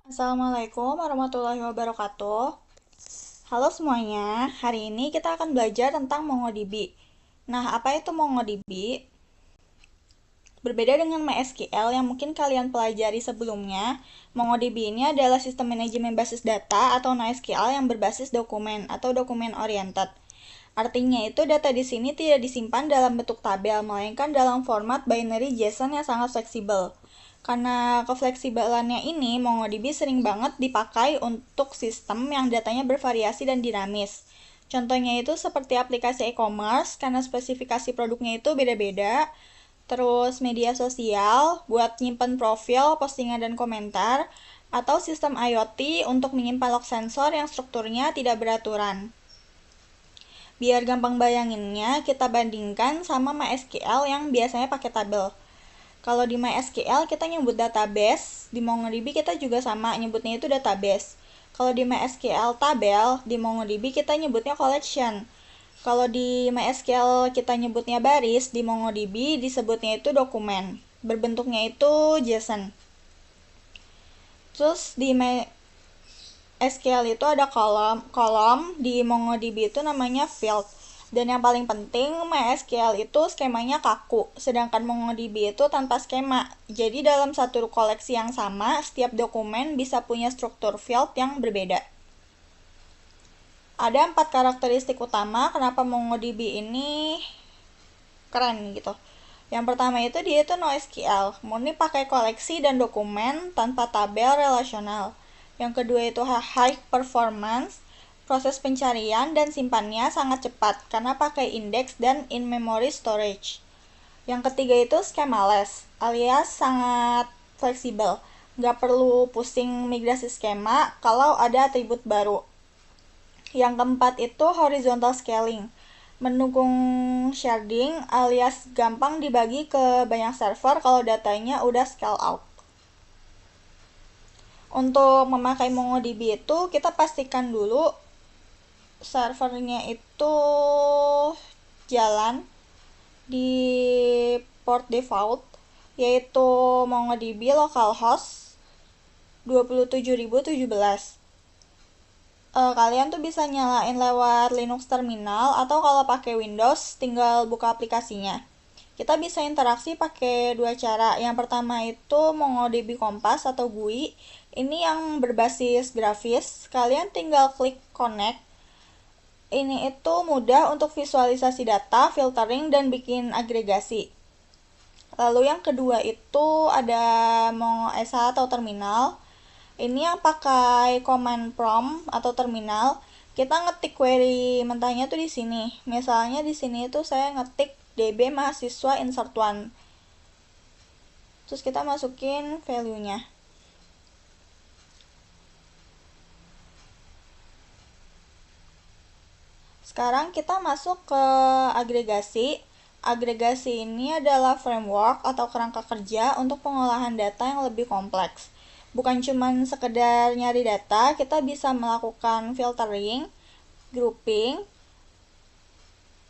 Assalamualaikum warahmatullahi wabarakatuh. Halo semuanya, hari ini kita akan belajar tentang MongoDB. Nah, apa itu MongoDB? Berbeda dengan MySQL yang mungkin kalian pelajari sebelumnya, MongoDB ini adalah sistem manajemen basis data atau NoSQL yang berbasis dokumen atau dokumen oriented. Artinya itu data di sini tidak disimpan dalam bentuk tabel, melainkan dalam format binary JSON yang sangat fleksibel. Karena kefleksibelannya ini, MongoDB sering banget dipakai untuk sistem yang datanya bervariasi dan dinamis. Contohnya itu seperti aplikasi e-commerce, karena spesifikasi produknya itu beda-beda. Terus media sosial, buat nyimpen profil, postingan, dan komentar. Atau sistem IoT untuk menyimpan log sensor yang strukturnya tidak beraturan. Biar gampang bayanginnya, kita bandingkan sama MySQL yang biasanya pakai tabel. Kalau di MySQL kita nyebut database, di MongoDB kita juga sama nyebutnya itu database. Kalau di MySQL tabel, di MongoDB kita nyebutnya collection. Kalau di MySQL kita nyebutnya baris, di MongoDB disebutnya itu dokumen. Berbentuknya itu JSON. Terus di MySQL itu ada kolom, di MongoDB itu namanya field. Dan yang paling penting, MySQL itu skemanya kaku, sedangkan MongoDB itu tanpa skema. Jadi dalam satu koleksi yang sama, setiap dokumen bisa punya struktur field yang berbeda. Ada 4 karakteristik utama kenapa MongoDB ini keren gitu. Yang pertama itu dia itu NoSQL, murni pakai koleksi dan dokumen tanpa tabel relasional. Yang kedua itu high performance, proses pencarian dan simpannya sangat cepat karena pakai index dan in-memory storage. Yang ketiga itu schemaless, alias sangat fleksibel. Nggak perlu pusing migrasi skema kalau ada atribut baru. Yang keempat itu horizontal scaling, mendukung sharding alias gampang dibagi ke banyak server kalau datanya udah scale out. Untuk memakai MongoDB itu kita pastikan dulu servernya itu jalan di port default, yaitu MongoDB localhost 27017. Kalian tuh bisa nyalain lewat Linux terminal atau kalau pakai Windows tinggal buka aplikasinya. Kita bisa interaksi pakai dua cara. Yang pertama itu MongoDB Compass atau GUI. Ini yang berbasis grafis. Kalian tinggal klik connect. Ini itu mudah untuk visualisasi data, filtering, dan bikin agregasi. Lalu yang kedua itu ada MongoSH atau terminal. Ini yang pakai command prompt atau terminal. Kita ngetik query mentahnya tuh di sini. Misalnya di sini itu saya ngetik db mahasiswa insert one. Terus kita masukin value-nya. Sekarang kita masuk ke agregasi. Agregasi ini adalah framework atau kerangka kerja untuk pengolahan data yang lebih kompleks. Bukan cuma sekedar nyari data, kita bisa melakukan filtering, grouping,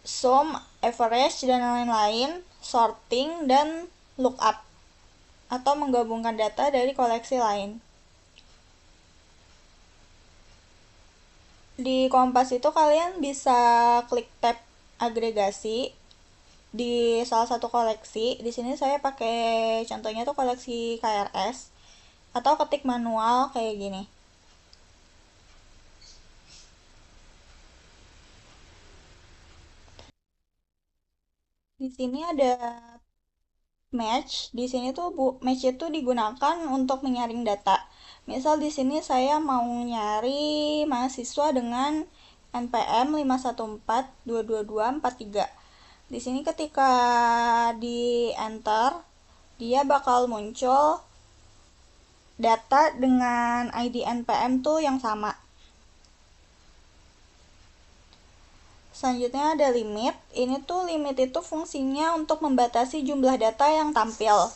sum, average, dan lain-lain, sorting, dan lookup, atau menggabungkan data dari koleksi lain. Di Kompas itu kalian bisa klik tab agregasi di salah satu koleksi. Di sini saya pakai contohnya tuh koleksi KRS atau ketik manual kayak gini. Di sini ada match. Di sini tuh match itu digunakan untuk menyaring data. Misal di sini saya mau nyari mahasiswa dengan NPM 5142223. Di sini ketika di enter, dia bakal muncul data dengan ID NPM tuh yang sama. Selanjutnya ada limit. Ini tuh limit itu fungsinya untuk membatasi jumlah data yang tampil.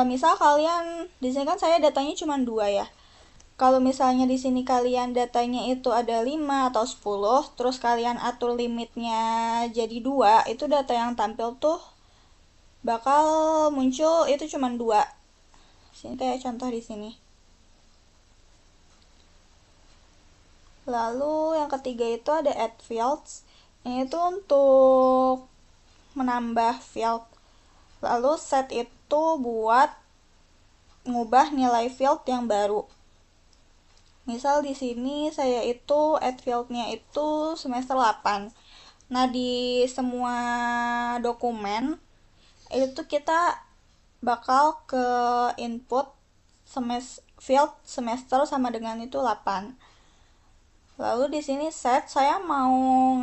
Misal kalian di sini kan saya datanya cuma 2 ya. Kalau misalnya di sini kalian datanya itu ada 5 atau 10, terus kalian atur limitnya jadi 2, itu data yang tampil tuh bakal muncul itu cuma 2. Sini kayak contoh di sini. Lalu yang ketiga itu ada add fields. Ini tuh untuk menambah field. Lalu set itu buat ngubah nilai field yang baru. Misal di sini saya itu add fieldnya itu semester 8. Nah, di semua dokumen itu kita bakal ke input field semester sama dengan itu 8. Lalu di sini set, saya mau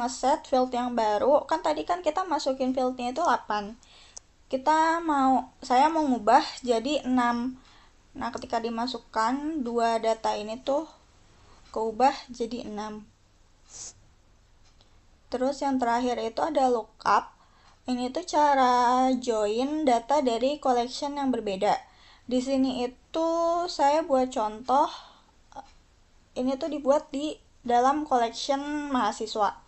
ngeset field yang baru. Kan tadi kan kita masukin fieldnya itu 8. Saya mau ngubah jadi 6. Nah, ketika dimasukkan dua data ini tuh keubah jadi 6. Terus yang terakhir itu ada lookup. Ini tuh cara join data dari collection yang berbeda. Di sini itu saya buat contoh, ini tuh dibuat di dalam collection mahasiswa.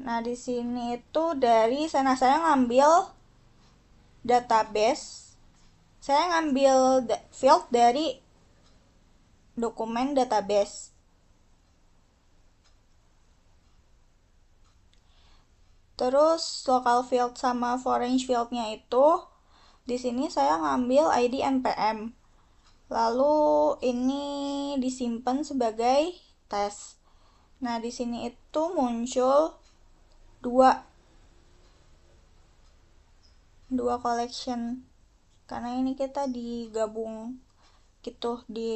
Nah, di sini itu saya ngambil database. Saya ngambil field dari dokumen database. Terus local field sama foreign fieldnya itu di sini saya ngambil ID npm. Lalu ini disimpan sebagai tes. Nah, di sini itu muncul dua collection karena ini kita digabung gitu di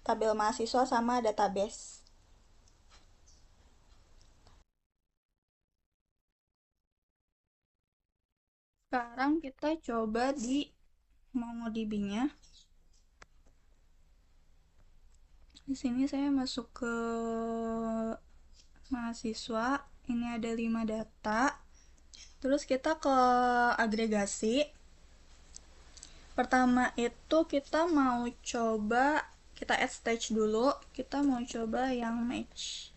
tabel mahasiswa sama database. Sekarang kita coba di MongoDB-nya. Di sini saya masuk ke mahasiswa. Ini ada 5 data. Terus kita ke agregasi. Pertama itu kita mau coba, kita add stage dulu. Kita mau coba yang match.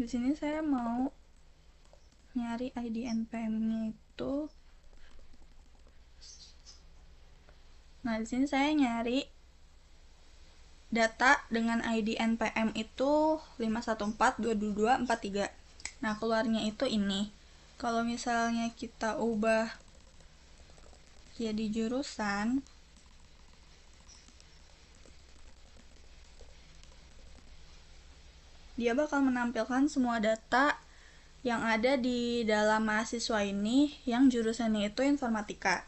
Di sini saya mau nyari ID npm-nya itu. Nah, di sini saya nyari data dengan ID npm itu 5142243. Nah, keluarnya itu ini. Kalau misalnya kita ubah jadi jurusan, dia bakal menampilkan semua data yang ada di dalam mahasiswa ini yang jurusannya itu informatika.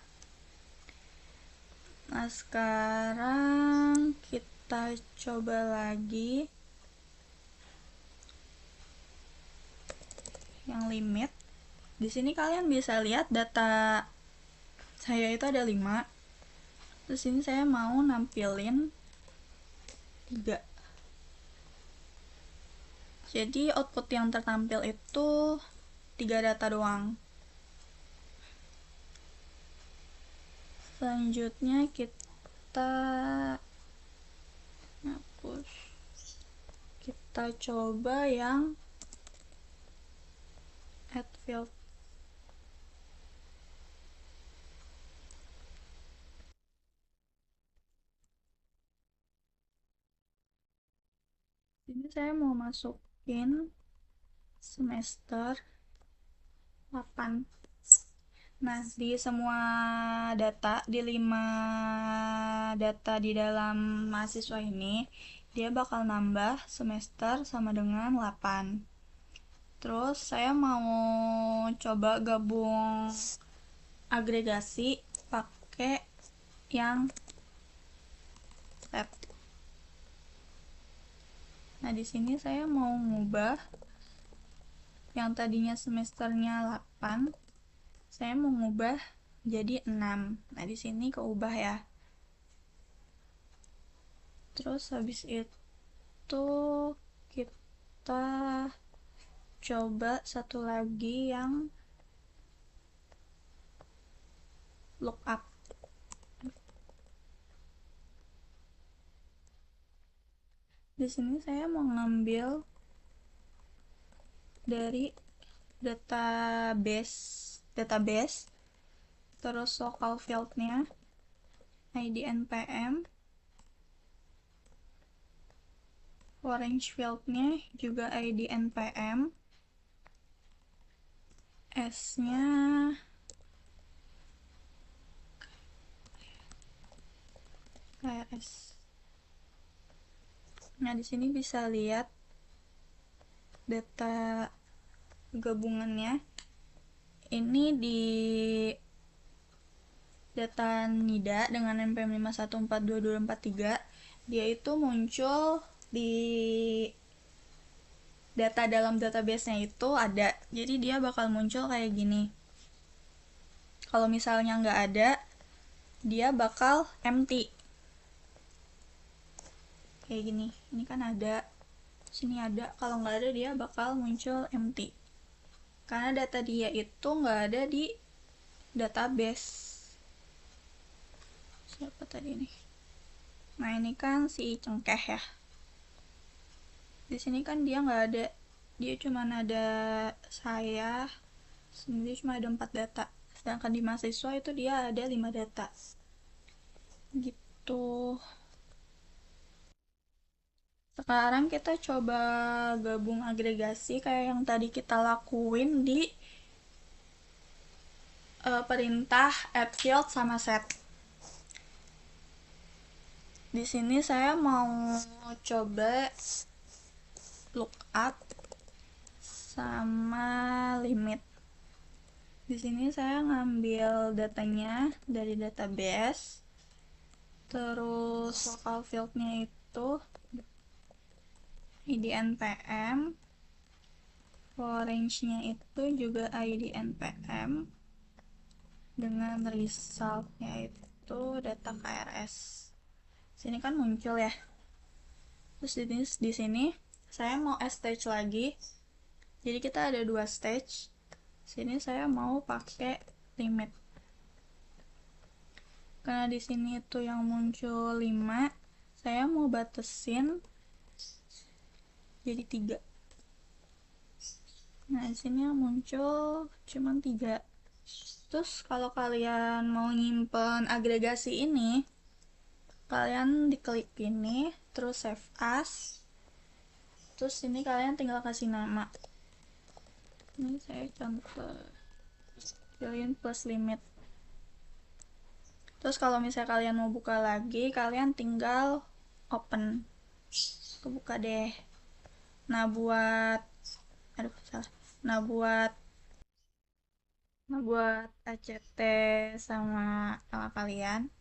Nah, sekarang kita coba lagi yang limit. Di sini kalian bisa lihat data saya itu ada 5. Terus ini saya mau nampilin 3. Jadi output yang tertampil itu 3 data doang. Selanjutnya kita hapus. Kita coba yang add field. Ini saya mau masukin semester 8. Nah, di semua data, di 5 data di dalam mahasiswa ini, dia bakal nambah semester sama dengan 8. Terus saya mau coba gabung agregasi pakai yang lab. Nah, di sini saya mau ngubah yang tadinya semesternya 8, saya mau ngubah jadi 6. Nah, di sini keubah ya. Terus habis itu kita coba satu lagi yang lookup. Di sini saya mau ngambil dari database terus local field-nya ID npm, orange field-nya juga ID npm, S-nya KRS. Nah, di sini bisa lihat data gabungannya. Ini di data NIDA dengan npm 5142243, dia itu muncul di data dalam database-nya itu ada. Jadi dia bakal muncul kayak gini. Kalau misalnya nggak ada, dia bakal empty. Kayak gini. Ini kan ada, sini ada. Kalau nggak ada, dia bakal muncul empty. Karena data dia itu nggak ada di database. Siapa tadi nih? Nah, ini kan si cengkeh ya. Di sini kan dia nggak ada, dia cuma ada saya, sendiri cuma ada 4 data. Sedangkan di mahasiswa itu dia ada 5 data. Gitu. Sekarang kita coba gabung agregasi kayak yang tadi kita lakuin di perintah add field sama set. Di sini saya mau coba lookup sama limit. Di sini saya ngambil datanya dari database, terus local field-nya itu ID npm, orange-nya itu juga ID npm, dengan result-nya itu data KRS. Sini kan muncul ya. Terus di sini saya mau add stage lagi. Jadi kita ada 2 stage. Sini saya mau pakai limit. Karena di sini itu yang muncul 5, saya mau batasin jadi 3. Nah, di sini yang muncul cuma 3. Terus kalau kalian mau nyimpen agregasi ini, kalian diklik ini, terus save as. Terus ini kalian tinggal kasih nama. Ini saya contoh join plus limit. Terus kalau misalnya kalian mau buka lagi, kalian tinggal open. Kebuka deh. Nah buat ACT sama kalian,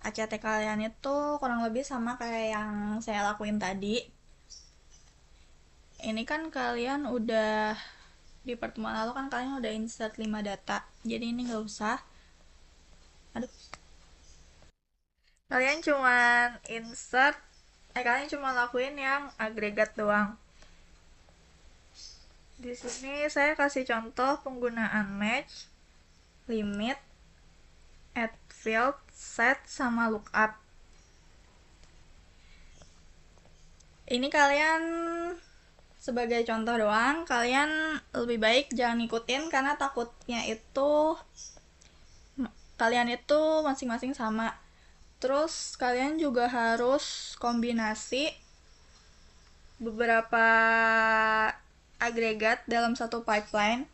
ACT kalian itu kurang lebih sama kayak yang saya lakuin tadi. Ini kan kalian udah di pertemuan lalu kan kalian udah insert 5 data, jadi ini nggak usah. Kalian cuma lakuin yang agregat doang. Di sini saya kasih contoh penggunaan match, limit, add field, set, sama lookup. Ini kalian sebagai contoh doang, kalian lebih baik jangan ikutin karena takutnya itu kalian itu masing-masing sama. Terus kalian juga harus kombinasi beberapa agregat dalam satu pipeline.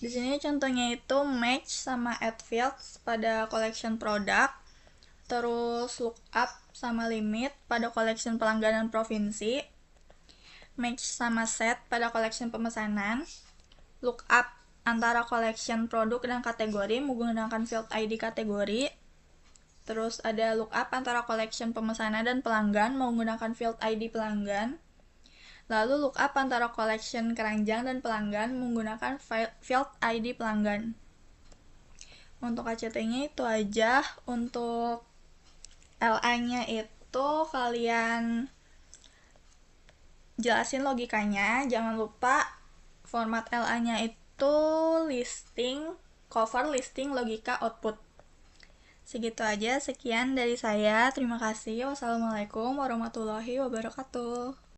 Di sini contohnya itu match sama add fields pada collection product, terus lookup sama limit pada collection pelangganan provinsi, match sama set pada collection pemesanan, lookup antara collection produk dan kategori menggunakan field ID kategori, terus ada lookup antara collection pemesanan dan pelanggan menggunakan field ID pelanggan, lalu lookup antara collection keranjang dan pelanggan menggunakan field ID pelanggan. Untuk ACT-nya itu aja. Untuk LA-nya itu kalian jelasin logikanya. Jangan lupa format LA-nya itu listing, cover, listing, logika, output. Segitu aja, sekian dari saya. Terima kasih. Wassalamualaikum warahmatullahi wabarakatuh.